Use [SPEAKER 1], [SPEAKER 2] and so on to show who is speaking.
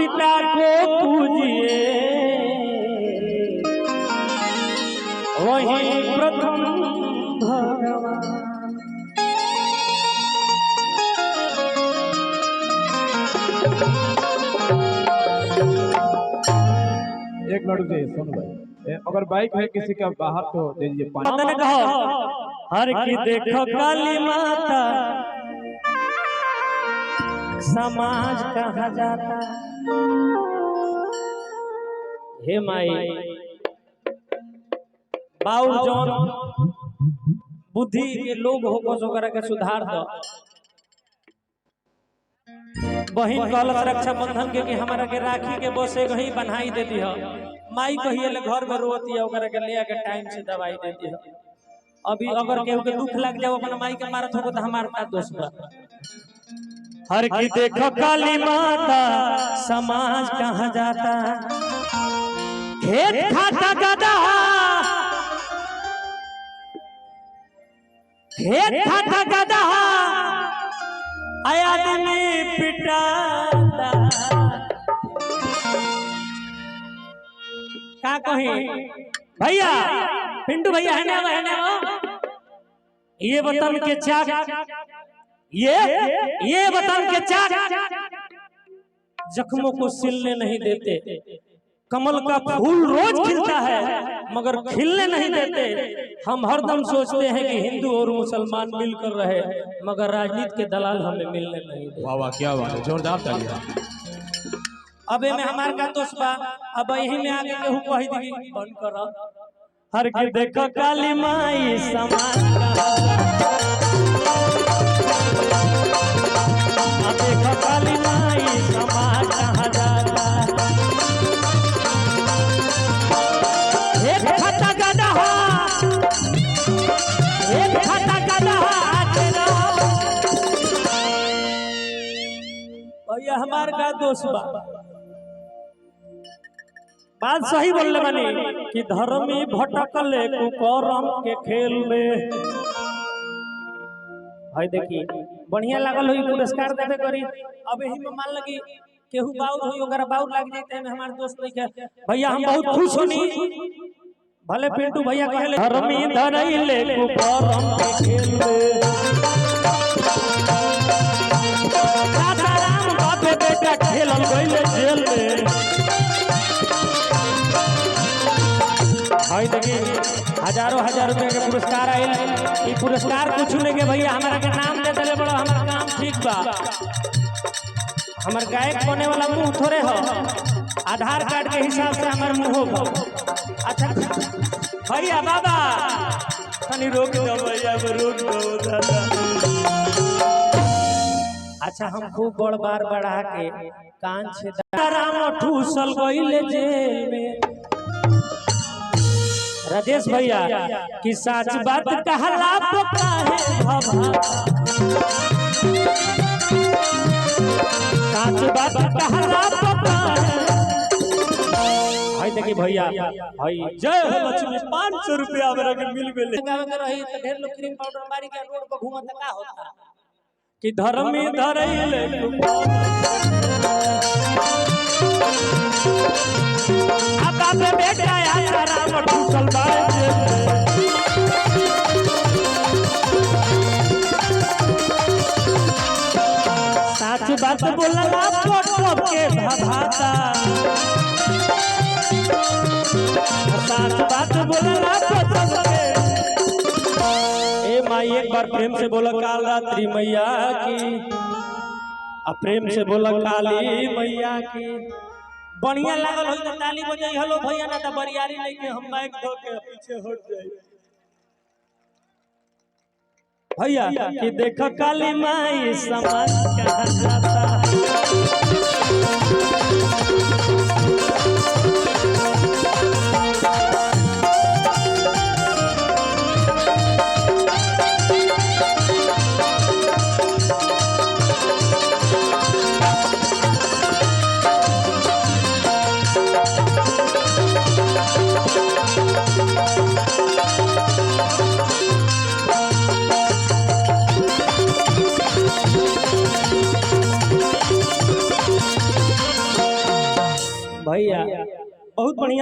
[SPEAKER 1] पिता को पूजिए वही प्रथम भगवान।
[SPEAKER 2] एक मिनट दे सुन भाई, अगर बाइक है किसी का बाहर तो दे दीजिए पानी।
[SPEAKER 1] मैंने कहा हर की देखो काली माता समाज कहा जाता। हे माई बाउर जौन बुद्धि के लोग हो के सुधार दो। बहिन कहल रक्षा बंधन के कि हमारा के राखी के बसे कहीं बनाई देती है। माई कहिए ले घर में रोती है ओकरा के ले के टाइम से दवाई देती है। अभी अगर केहू के दुख लग जाओ अपना माई के मारत हो तो हमार का दोष बा। हर की देखो काली माता समाज कहाँ जाता। खेत खाता गधा खेत खाता गधा आदमी पिटाता। का कही भैया पिंटू भैया है ना ये वतन के चाक ये वतन के चाक जख्मों को सिलने नहीं देते। कमल का फूल रोज खिलता है मगर खिलने नहीं देते। हम हरदम सोचते हैं कि हिंदू और मुसलमान मिलकर रहे मगर राजनीति के दलाल हमें मिलने नहीं देते।
[SPEAKER 2] वाह वाह क्या बात है, जोरदार तालियां।
[SPEAKER 1] अब में हमार का दोस्त बा अब यही में आगे केहू कह दी बंद करो। हर के देखो काली माई समाज देखो काली माई समाज कहाँ जाता। एक खाता गधा एक खाता गधा भैया हमार का दोस्त बा। बात सही बोलने बनी कि धर्मी भटकले कुकर्म के खेल में। भाई देखी बढ़िया लागल हुई पुरस्कार देवे करी। अब यही में मान लगी केहू बाउर हुई अगर बाउर लग जाते में हमारे दोस्त नहीं के भैया हम बहुत खुश होनी। भले पिंटू भैया कहले धर्मी धरैले कुकर्म के खेल में। सासाराम बापे बेटा खेलल गइले जेल में। देखिए हजारों हजार रुपए के पुरस्कार आयल। ये पुरस्कार कुछ नहीं के भैया हमारा के नाम दे दिले बड़ा हमारा काम ठीक बा। हमार गायक बने वाला मुंह थोड़े हो आधार कार्ड के हिसाब से हमार मुंह हो। अच्छा भैया बाबा तनी रोक दो भैया रोक दो दादा। अच्छा हम खूब बड़ बार बढ़ा के कान से राम ठूसल गइले जेल में। राजेश भैया कि सच बात कहला तो काहे भभा। सच बात कहला तो काहे। भाई देखिए भैया भाई जय हो लक्ष्मी 500 रुपया मेरा के मिल गेले। गावे के रही त ढेर लोग क्रीम पाउडर मारी के रोड पर घूमत का होता कि धर्मी धरैले अब बेटा आया राम ठूसल बाजे। सच बात बोलला फोटो के भभाता। सच बात बोलला फोटो के। ए माई एक बार प्रेम से बोला काल रात्रि मैया की। अब प्रेम से बोला काली मैया की। बढ़िया लागल हो तो ताली बजाई हेलो भैया ना तो बरियारी लेके हम माइक धो के पीछे हट जाई। भैया कि देखो काली माई समाज कहाँ जाता। भैया बहुत बढ़िया